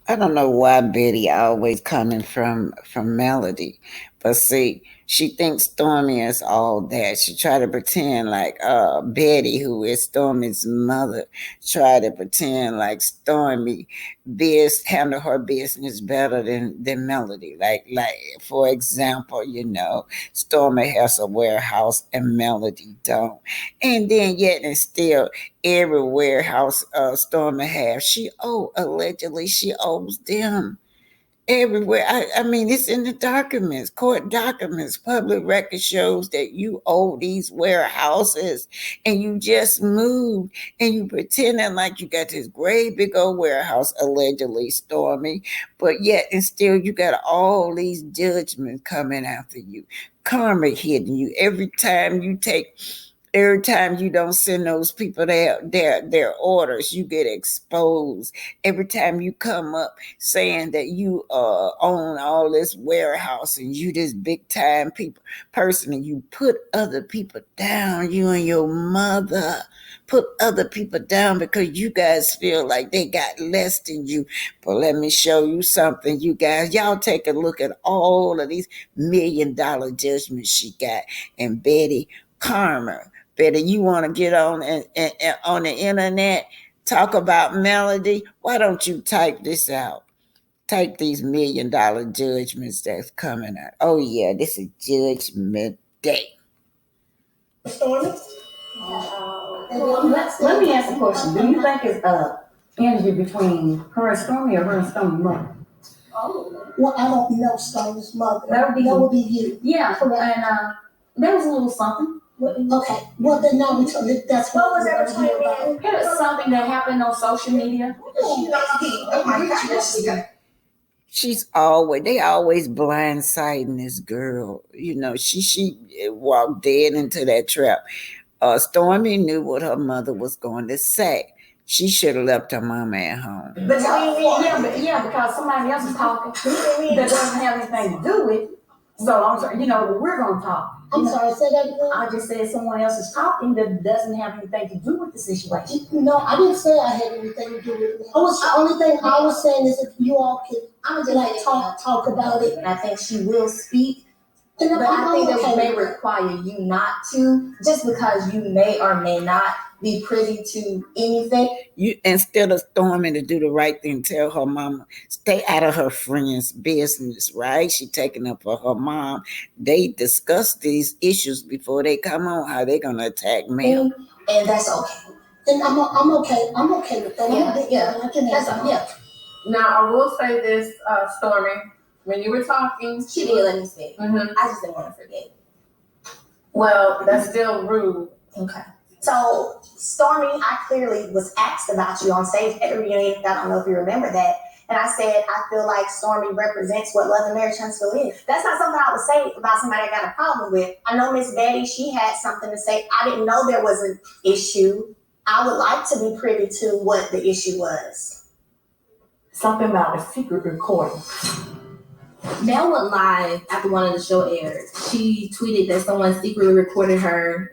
I don't know why Betty always coming from Melody, but see, she thinks Stormy is all that. She try to pretend like Betty, who is Stormy's mother, try to pretend like Stormy handle her business better than Melody. Like for example, Stormy has a warehouse and Melody don't, and then yet and still every warehouse Stormy have, allegedly she owes them everywhere. I mean, it's in the documents, court documents, public record shows that you owe these warehouses and you just moved and you pretending like you got this great big old warehouse, allegedly, Stormy, but yet and still you got all these judgments coming after you, karma hitting you every time you don't send those people their orders, you get exposed. Every time you come up saying that you own all this warehouse and you this big time person, and you put other people down, you and your mother put other people down because you guys feel like they got less than you. But let me show you something, you guys. Y'all take a look at all of these $1 million judgments she got. And Karma, Betty, you want to get and on the internet, talk about Melody? Why don't you type this out? Type these $1 million judgments that's coming out. Oh yeah, this is Judgment Day. Stormy? Let me ask a question. Do you think it's energy between her and Stormy or her and Stormy's mother? Oh. Well, I don't know Stormy's mother. That would be you. Yeah, correct. And there was a little something. Okay, well then now that's what was that between me? It was something that happened on social media. Oh my gosh. They always blindsiding this girl. She walked dead into that trap. Stormy knew what her mother was going to say. She should have left her mama at home. Because somebody else is talking that doesn't have anything to do with it. So I'm sorry, we're gonna talk. I'm sorry, say that again. I just said someone else is talking that doesn't have anything to do with the situation. No, I didn't say I had anything to do with it. The only thing I was saying is if you all could talk about it. And I think she will speak. But I think that may require you not to, just because you may or may not be privy to anything. You, instead of storming to do the right thing, tell her mama, stay out of her friend's business, right? She taking up for her mom. They discuss these issues before they come on, how they gonna attack me. And that's okay. Then I'm okay. I'm okay with that. Yeah. Now I will say this, Stormy. When you were talking, she did let me speak. Mm-hmm. I just didn't want to forget. Well, that's still rude. Okay. So, Stormy, I clearly was asked about you on stage at the reunion. I don't know if you remember that. And I said, I feel like Stormy represents what Love and Marriage Huntsville is. That's not something I would say about somebody I got a problem with. I know Miss Betty, she had something to say. I didn't know there was an issue. I would like to be privy to what the issue was. Something about a secret recording. Mel went live after one of the show aired. She tweeted that someone secretly recorded her,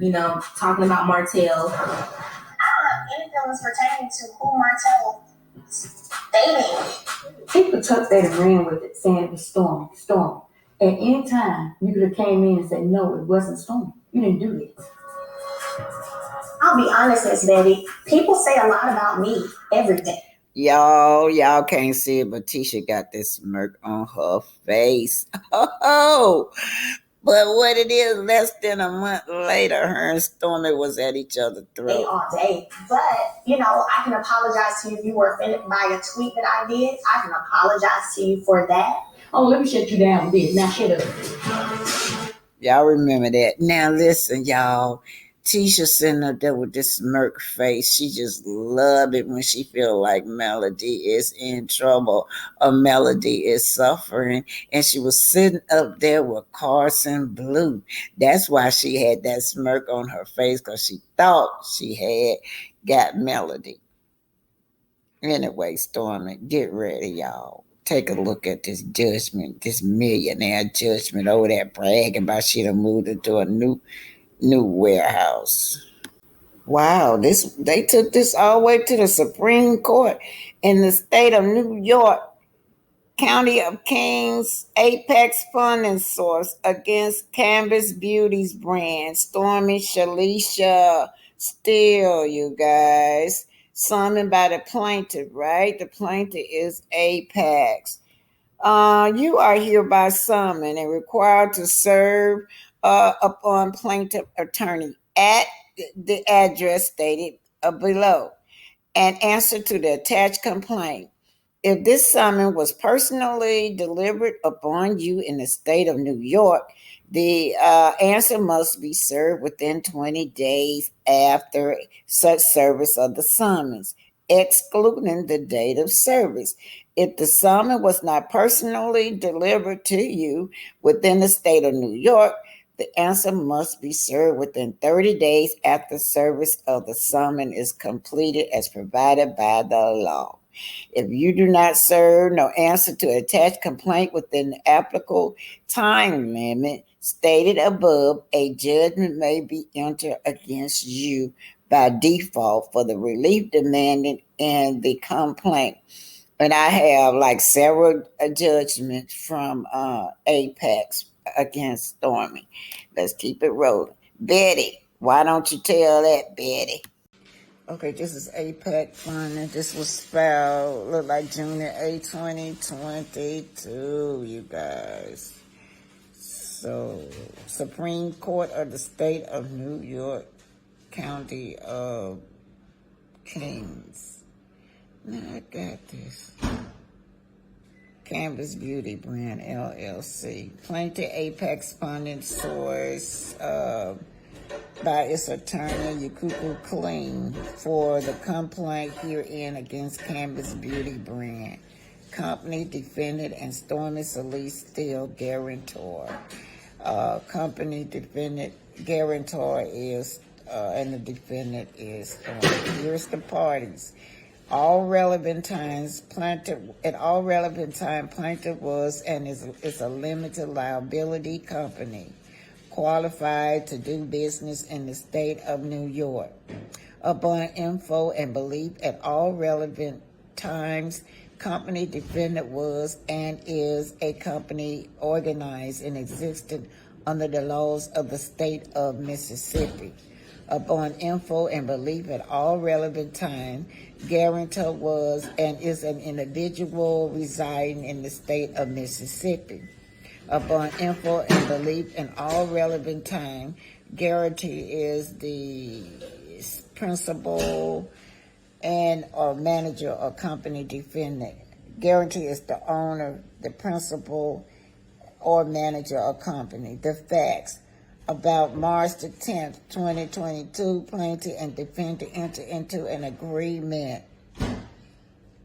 talking about Martell. I don't have any feelings pertaining to who Martell is dating. People took that and ran with it, saying it was Storm. At any time, you could have came in and said, no, it wasn't Storm. You didn't do this. I'll be honest, Miss Betty. People say a lot about me every day. Y'all can't see it, but Tisha got this smirk on her face. Oh, but what it is, less than a month later, her and Stormy was at each other's throat. All day. But, I can apologize to you if you were offended by a tweet that I did. I can apologize to you for that. Oh, let me shut you down with this. Now shut up. Y'all remember that. Now listen, y'all. Tisha sitting up there with this smirk face. She just love it when she feel like Melody is in trouble or Melody is suffering. And she was sitting up there with Carson Blue. That's why she had that smirk on her face, because she thought she had got Melody. Anyway, Stormy, get ready, y'all. Take a look at this judgment, this millionaire judgment over there bragging about she done moved into a new warehouse. Wow, they took this all the way to the Supreme Court in the state of New York. County of Kings Apex funding source against Canvas Beauty's brand, Stormi Shalisha Steele, you guys. Summoned by the plaintiff, right? The plaintiff is Apex. You are hereby summoned and required to serve upon plaintiff attorney at the address stated below and answer to the attached complaint. If this summons was personally delivered upon you in the state of New York, the answer must be served within 20 days after such service of the summons, excluding the date of service. If the summons was not personally delivered to you within the state of New York, the answer must be served within 30 days after service of the summons is completed as provided by the law. If you do not serve no answer to attached complaint within the applicable time limit stated above, a judgment may be entered against you by default for the relief demanded in the complaint. And I have like several judgments from Apex against Stormi. Let's keep it rolling. Betty, why don't you tell that, Betty? Okay, this is APEC funding. This was filed, look like June 8, 2022, you guys. So, Supreme Court of the State of New York, County of Kings. Now I got this. Canvas Beauty Brand, LLC. Plaintiff Apex funding source, by its attorney, Yakuku Clean, for the complaint herein against Canvas Beauty Brand. Company defendant and Stormi Celeste Steele guarantor. Company defendant guarantor is, and the defendant is, here's the parties. All relevant times, plaintiff was and is a limited liability company qualified to do business in the state of New York. Upon info and belief at all relevant times, company defendant was and is a company organized and existed under the laws of the state of Mississippi. Upon info and belief at all relevant time, guarantor was and is an individual residing in the state of Mississippi. Upon info and belief in all relevant time, guarantee is the principal and or manager or company defendant. Guarantee is the owner, the principal or manager or company. The facts. About March the 10th, 2022, plaintiff and defendant entered into an agreement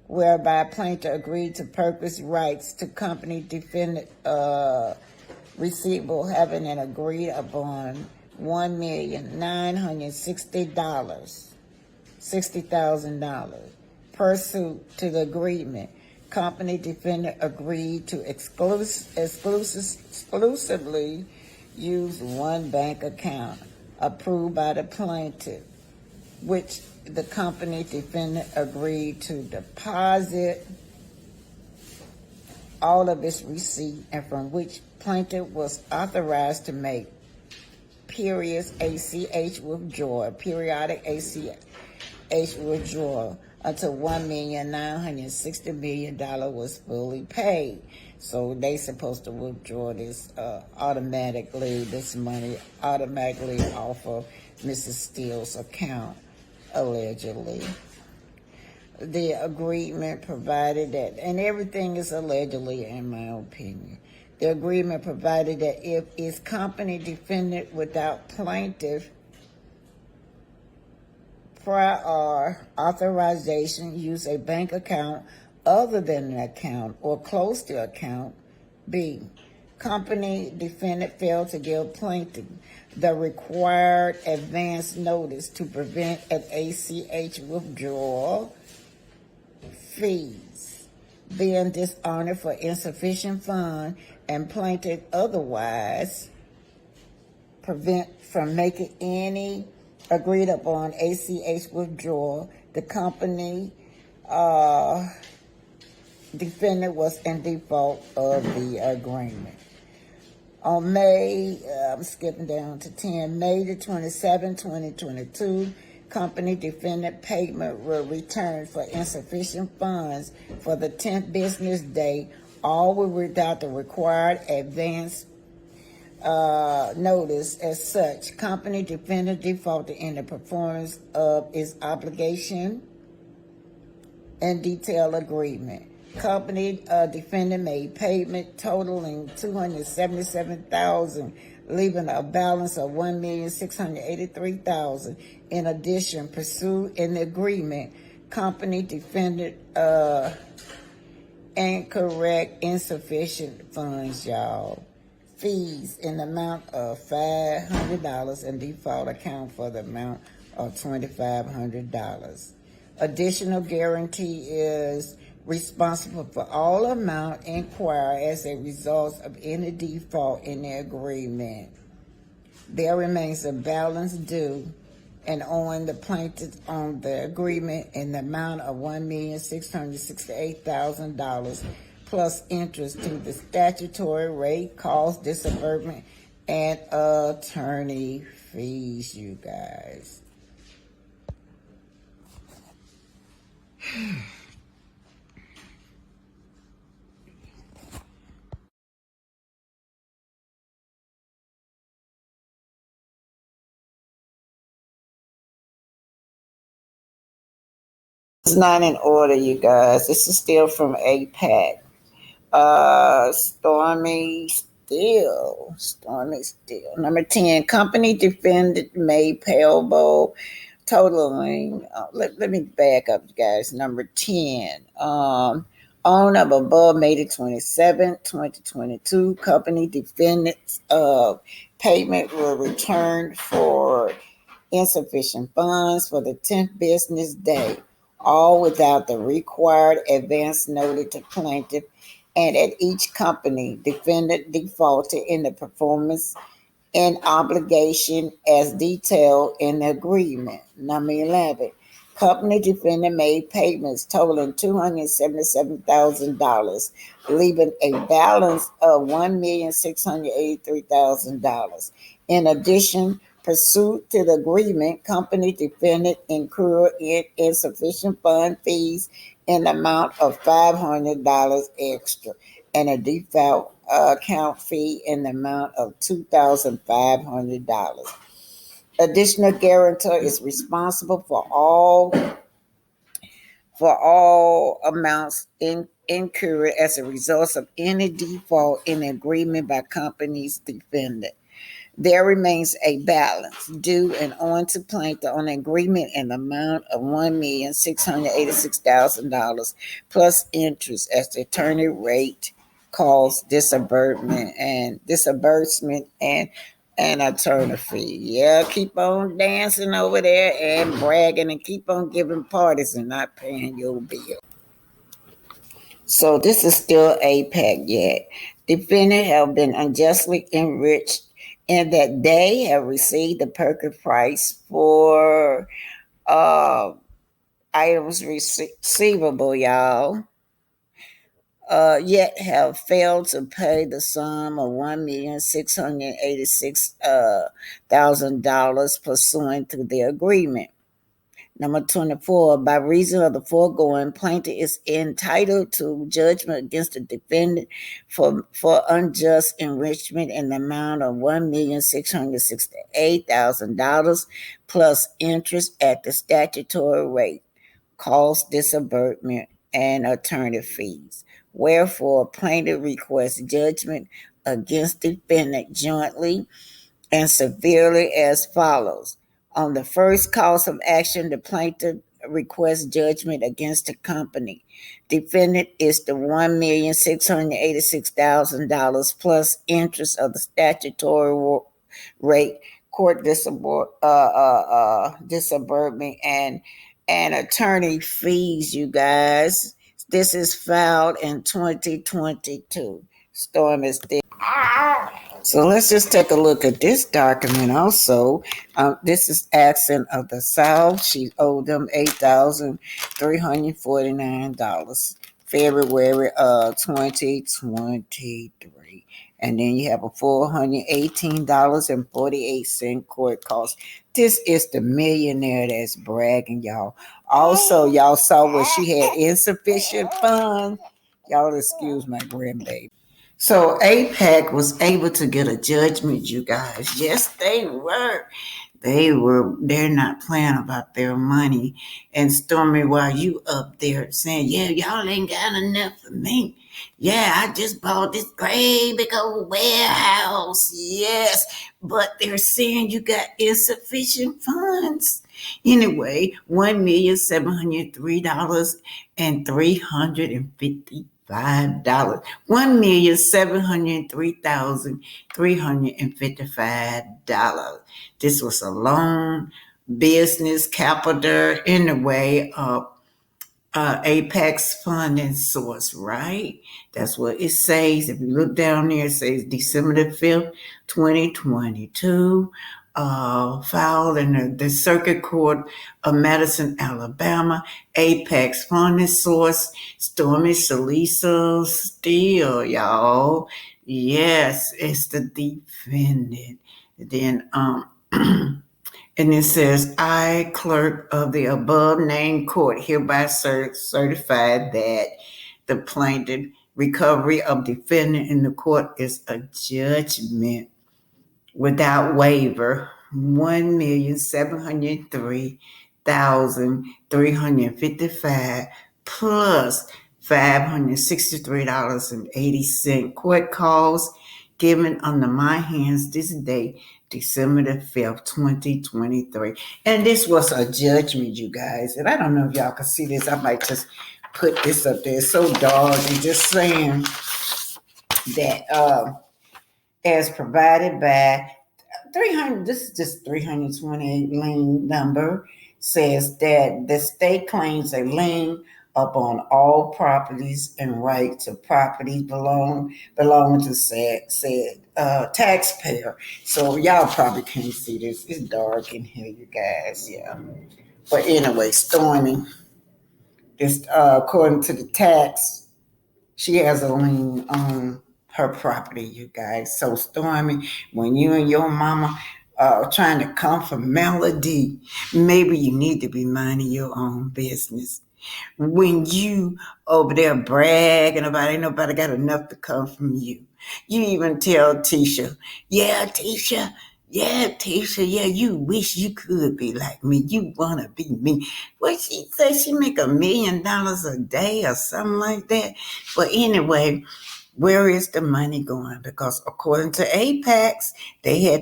whereby plaintiff agreed to purchase rights to company defendant receivable having an agreed upon $1,960,000 pursuant to the agreement. Company defendant agreed to exclusively use one bank account approved by the plaintiff, which the company defendant agreed to deposit all of its receipt and from which plaintiff was authorized to make periodic ACH withdrawal until $1,960,000 was fully paid. So they supposed to withdraw this this money automatically off of Mrs. Steele's account, allegedly. The agreement provided that, and everything is allegedly in my opinion, the agreement provided that if its company defendant without plaintiff prior authorization use a bank account other than the account or close to account. B, company defendant failed to give plaintiff the required advance notice to prevent an ACH withdrawal fees being dishonored for insufficient fund and plaintiff otherwise prevent from making any agreed upon ACH withdrawal. The company defendant was in default of the agreement. On May, I'm skipping down to 10, May the 27th, 2022, company defendant payment were returned for insufficient funds for the 10th business day, all without the required advance notice. As such, company defendant defaulted in the performance of its obligation and detail agreement. Company defendant made payment totaling $277,000, leaving a balance of $1,683,000. In addition, pursued in the agreement, company defendant incorrect, insufficient funds, y'all. Fees in the amount of $500 and default account for the amount of $2,500. Additional guarantee is responsible for all amount inquired as a result of any default in the agreement. There remains a balance due and owing the plaintiff on the agreement in the amount of $1,668,000 plus interest to the statutory rate, cost, disbursement, and attorney fees, you guys. It's not in order, you guys. This is still from APAC. Stormi still. Number 10, company defendant made payable totaling, let me back up, you guys. Number 10, on of above May the 27th, 2022, company defendants payment were returned for insufficient funds for the 10th business day, all without the required advance notice to plaintiff, and at each company, defendant defaulted in the performance and obligation as detailed in the agreement. Number 11, company defendant made payments totaling $277,000, leaving a balance of $1,683,000. In addition, pursuant to the agreement, company defendant incurred insufficient fund fees in the amount of $500 extra and a default account fee in the amount of $2,500. Additional guarantor is responsible for all amounts incurred as a result of any default in agreement by company's defendant. There remains a balance due and owing to plaintiff on agreement in the amount of $1,686,000 plus interest as the attorney rate, cost, disbursement and attorney fee. Yeah, keep on dancing over there and bragging and keep on giving parties and not paying your bill. So this is still APAC yet. Defendant have been unjustly enriched in that they have received the purchase price for items receivable, y'all. Yet have failed to pay the sum of $1,686,000 pursuant to the agreement. Number 24, by reason of the foregoing, plaintiff is entitled to judgment against the defendant for unjust enrichment in the amount of $1,668,000 plus interest at the statutory rate, cost, disbursement, and attorney fees. Wherefore, plaintiff requests judgment against defendant jointly and severely as follows. On the first cause of action, the plaintiff requests judgment against the company. Defendant is the $1,686,000 plus interest of the statutory rate, court disbursement, and attorney fees, you guys. This is filed in 2022. Storm is there. So let's just take a look at this document also. This is Accent of the South. She owed them $8,349 February 2023. And then you have a $418.48 court cost. This is the millionaire that's bragging, y'all. Also, y'all saw where she had insufficient funds. Y'all excuse my grandbaby. So APAC was able to get a judgment, you guys. Yes, they were. They're not playing about their money. And Stormi, while you up there saying, yeah, y'all ain't got enough for me. Yeah, I just bought this great big old warehouse. Yes, but they're saying you got insufficient funds. Anyway, $1,703,355. $1,703,355. This was a loan, business capital, in the way of Apex funding source, right? That's what it says. If you look down there, it says December the 5th, 2022, filed in the Circuit Court of Madison, Alabama. Apex funding source, Stormi Salisa Steele, y'all. Yes, it's the defendant. Then, and it says, I, clerk of the above named court, hereby certified that the plaintiff recovery of defendant in the court is a judgment without waiver. $1,703,355 plus $563.80 court costs given under my hands this day, December the 5th, 2023. And this was a judgment, you guys. And I don't know if y'all can see this. I might just put this up there. It's so dark. And just saying that as provided by 300, this is just 328 lien number, says that the state claims a lien upon all properties and right to properties belonging to said taxpayer. So y'all probably can't see this. It's dark in here, you guys. Yeah. But anyway, Stormi, this according to the tax, she has a lien on her property, you guys. So Stormi, when you and your mama trying to come for Melody, maybe you need to be minding your own business. When you over there bragging about ain't nobody got enough to come from you. You even tell Tisha, yeah, Tisha, yeah, you wish you could be like me. You want to be me. What she say? She make $1 million a day or something like that. But anyway, where is the money going? Because according to Apex, they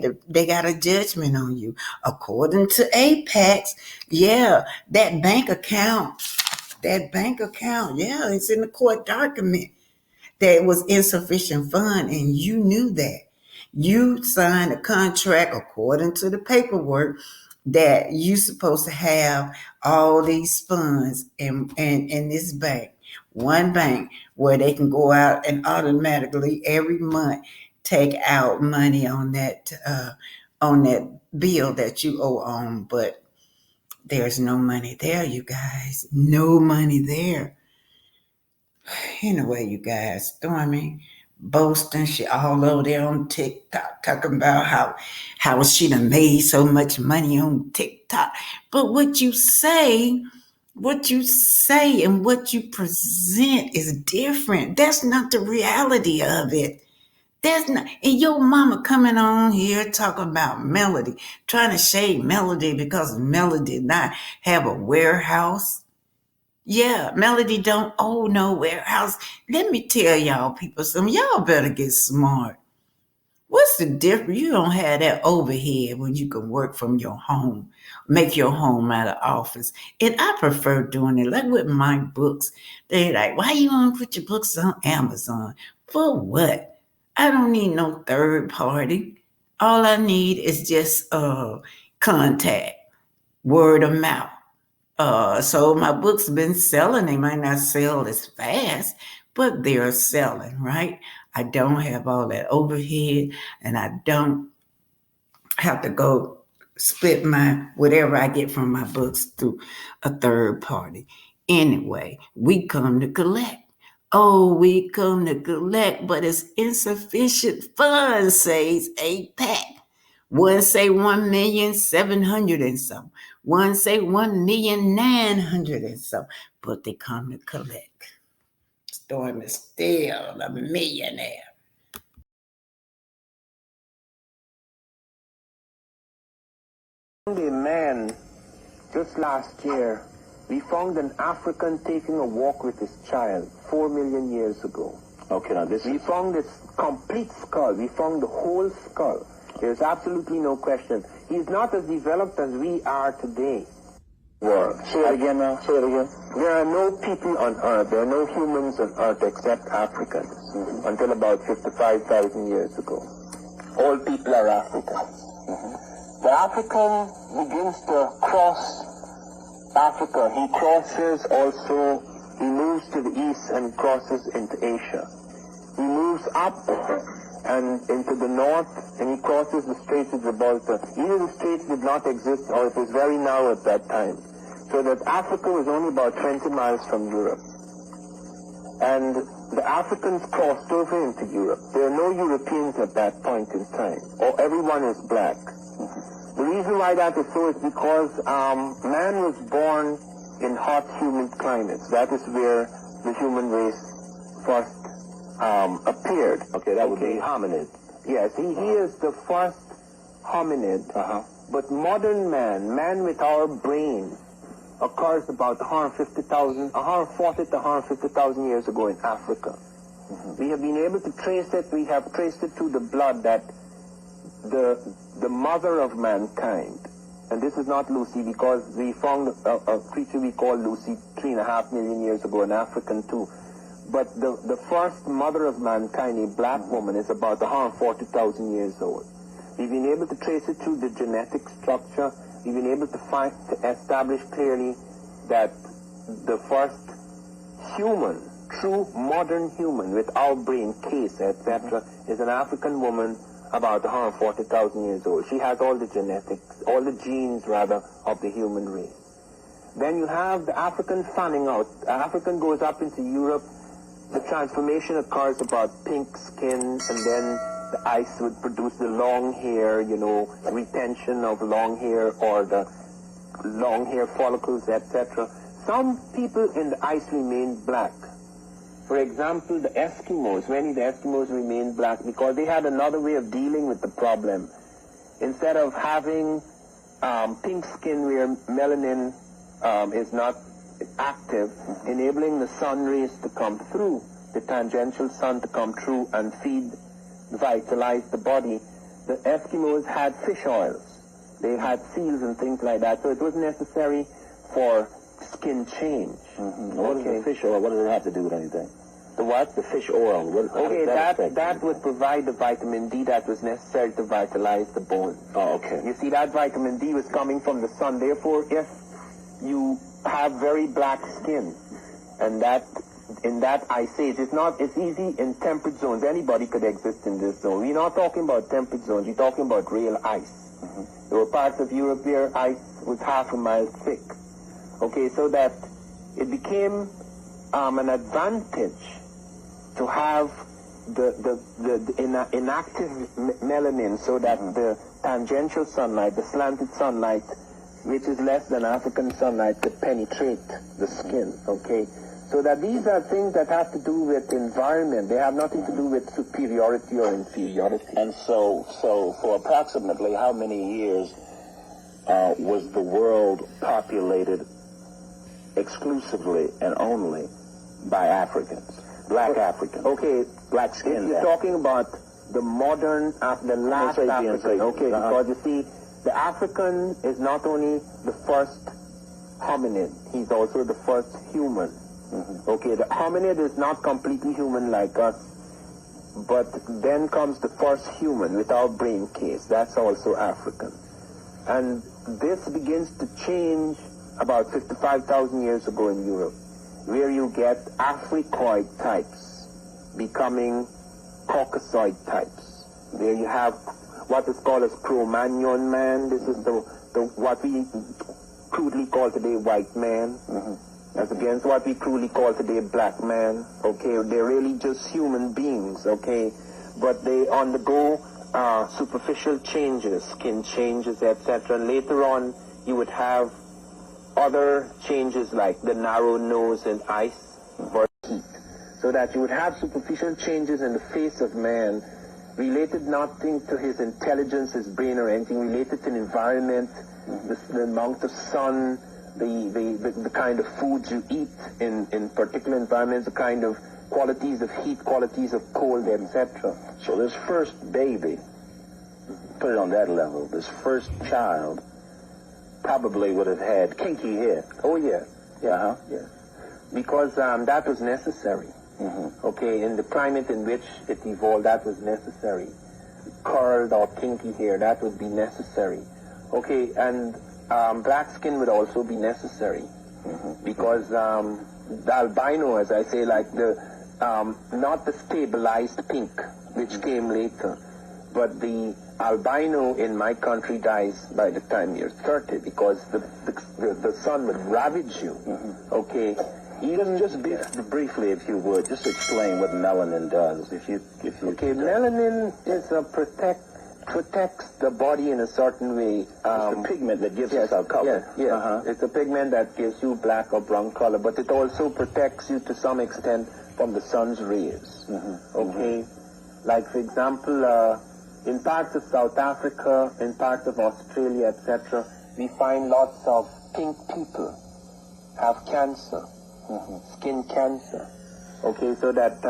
got a judgment on you. According to Apex, yeah, that bank account, yeah, it's in the court document. That was insufficient fund, and you knew that. You signed a contract according to the paperwork that you supposed to have all these funds in this bank, one bank where they can go out and automatically every month take out money on that bill that you owe on, but there's no money there, you guys. No money there. Anyway, you guys, Stormi boasting, she all over there on TikTok talking about how she done made so much money on TikTok. But what you say and what you present is different. That's not the reality of it. That's not, and your mama coming on here talking about Melody, trying to shade Melody because Melody not have a warehouse. Yeah, Melody don't own no warehouse. Let me tell y'all people something. Y'all better get smart. What's the difference? You don't have that overhead when you can work from your home, make your home out of office. And I prefer doing it like with my books. They're like, why you want to put your books on Amazon? For what? I don't need no third party. All I need is just contact, word of mouth. So my books have been selling. They might not sell as fast, but they're selling, right? I don't have all that overhead, and I don't have to go split my whatever I get from my books through a third party. Anyway, we come to collect. Oh, we come to collect, but it's insufficient funds, says APAC. One say 1,700,000 and some. One say 1,900,000 and some. But they come to collect. Storm is still a millionaire. A man just last year, we found an African taking a walk with his child 4 million years ago. Okay, now We found this complete skull. We found the whole skull. There's absolutely no question. He's not as developed as we are today. world. Say it again now. Say it again. There are no people on Earth, there are no humans on Earth except Africans until about 55,000 years ago. All people are Africans. The African begins to cross Africa. He crosses also, he moves to the east and crosses into Asia. He moves up and into the north and he crosses the Straits of Gibraltar. Either the straits did not exist or it was very narrow at that time. So that Africa was only about 20 miles from Europe. And the Africans crossed over into Europe. There are no Europeans at that point in time. Or everyone is black. The reason why that is so is because man was born in hot, humid climates. That is where the human race first appeared. Okay, that would be hominid. Yes, he is the first hominid. But modern man with our brain, occurs about 140 to 150,000 years ago in Africa. We have been able to trace it. We have traced it through the blood that the mother of mankind, and this is not Lucy because we found a creature we call Lucy 3.5 million years ago, an African too. But the first mother of mankind, a black woman, is about 140,000 years old. We've been able to trace it through the genetic structure. We've been able to establish clearly that the first human, true modern human with our brain, case, etc., is an African woman about 140,000 years old. She has all the genetics, all the genes, rather, of the human race. Then you have the African fanning out. African goes up into Europe. The transformation occurs about pink skin, and then the ice would produce the long hair, retention of long hair or the long hair follicles, etc. Some people in the ice remain black. For example, the Eskimos, many of the Eskimos remain black because they had another way of dealing with the problem. Instead of having pink skin where melanin is not active, enabling the sun rays to come through, the tangential sun to come through and vitalize the body, the Eskimos had fish oils. They had seals and things like that, so it wasn't necessary for skin change. What is the fish oil? What does it have to do with anything? The what? The fish oil. That would provide the vitamin D that was necessary to vitalize the bone. Oh, okay. You see, that vitamin D was coming from the sun. Therefore, if you have very black skin, and that in that ice age, it's easy in temperate zones. Anybody could exist in this zone. We're not talking about temperate zones. We're talking about real ice. There were parts of Europe where ice was half a mile thick. Okay, so that it became an advantage to have the inactive melanin, so that the tangential sunlight, the slanted sunlight, which is less than African sunlight, could penetrate the skin. Okay, so that these are things that have to do with environment. They have nothing to do with superiority or inferiority. And so for approximately how many years was the world populated exclusively and only by Africans? Black Africans. Okay, black skin. If you're talking about the modern, the last African, okay, because you see, the African is not only the first hominid, he's also the first human. Okay, the hominid is not completely human like us, but then comes the first human with our brain case. That's also African. And this begins to change about 55,000 years ago in Europe, where you get Africoid types becoming Caucasoid types, where you have what is called as Cro-Magnon man. This is the what we crudely call today white man. as against what we cruelly call today black man, okay? They're really just human beings, okay? But they undergo superficial changes, skin changes, etc. And later on, you would have other changes like the narrow nose and eyes or heat. So that you would have superficial changes in the face of man related nothing to his intelligence, his brain, or anything, related to the environment, the amount of sun, the kind of foods you eat in particular environments, the kind of qualities of heat, qualities of cold, etc. So this first baby, put it on that level, this first child probably would have had kinky hair. Oh, yeah. Yeah. Uh-huh. Yeah. Because that was necessary. Okay, in the climate in which it evolved, that was necessary. Curled or kinky hair, that would be necessary. Okay, and black skin would also be necessary. Because the albino, as I say, like not the stabilized pink, which came later, but the albino in my country dies by the time you're 30 because the sun would ravage you. Okay. Just briefly, if you would, just explain what melanin does. Okay, melanin is protects the body in a certain way. It's the pigment that gives us our color. Yes. It's a pigment that gives you black or brown color, but it also protects you to some extent from the sun's rays. Okay, like for example, in parts of South Africa, in parts of Australia, etc., we find lots of pink people have cancer. Skin cancer. Okay, so that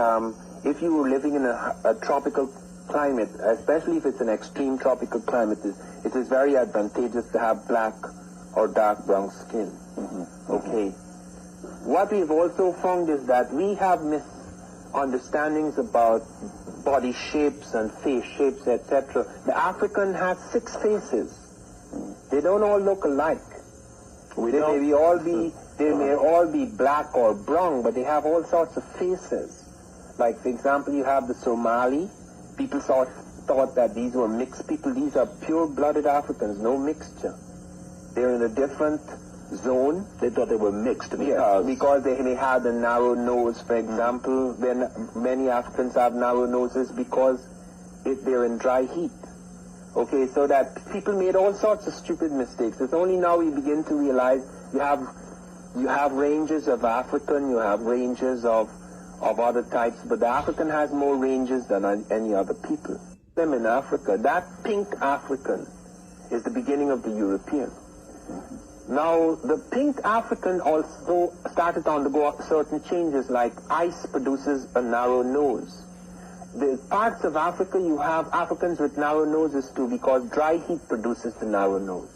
if you were living in a tropical climate, especially if it's an extreme tropical climate, it is very advantageous to have black or dark brown skin. Okay. What we've also found is that we have misunderstandings about body shapes and face shapes, etc. The African has 6 faces. They don't all look alike. They may all be black or brown, but they have all sorts of faces. Like, for example, you have the Somali. People thought that these were mixed people. These are pure-blooded Africans, no mixture. They're in a different zone. They thought they were mixed because they had a narrow nose, for example. Many Africans have narrow noses because they're in dry heat. Okay, so that people made all sorts of stupid mistakes. It's only now we begin to realize you have ranges of African, you have ranges of other types, but the African has more ranges than any other people. Them in Africa, that pink African is the beginning of the European. Now, the pink African also started to undergo certain changes, like ice produces a narrow nose. The parts of Africa, you have Africans with narrow noses too, because dry heat produces the narrow nose.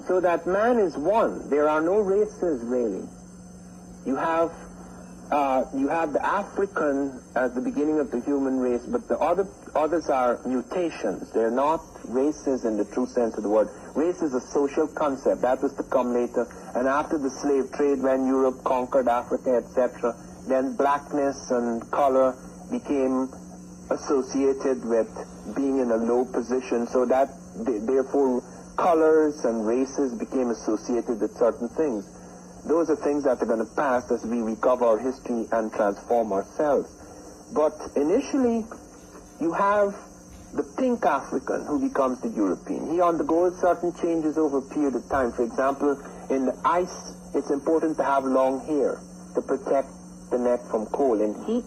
So that man is one. There are no races, really. You have the African as the beginning of the human race, but the others are mutations. They're not races in the true sense of the word. Race is a social concept. That was to come later. And after the slave trade, when Europe conquered Africa, etc., then blackness and color became associated with being in a low position, so that therefore colors and races became associated with certain things. Those are things that are going to pass as we recover our history and transform ourselves. But initially, you have the pink African who becomes the European. He undergoes certain changes over a period of time. For example, in the ice, it's important to have long hair to protect the neck from cold. In heat,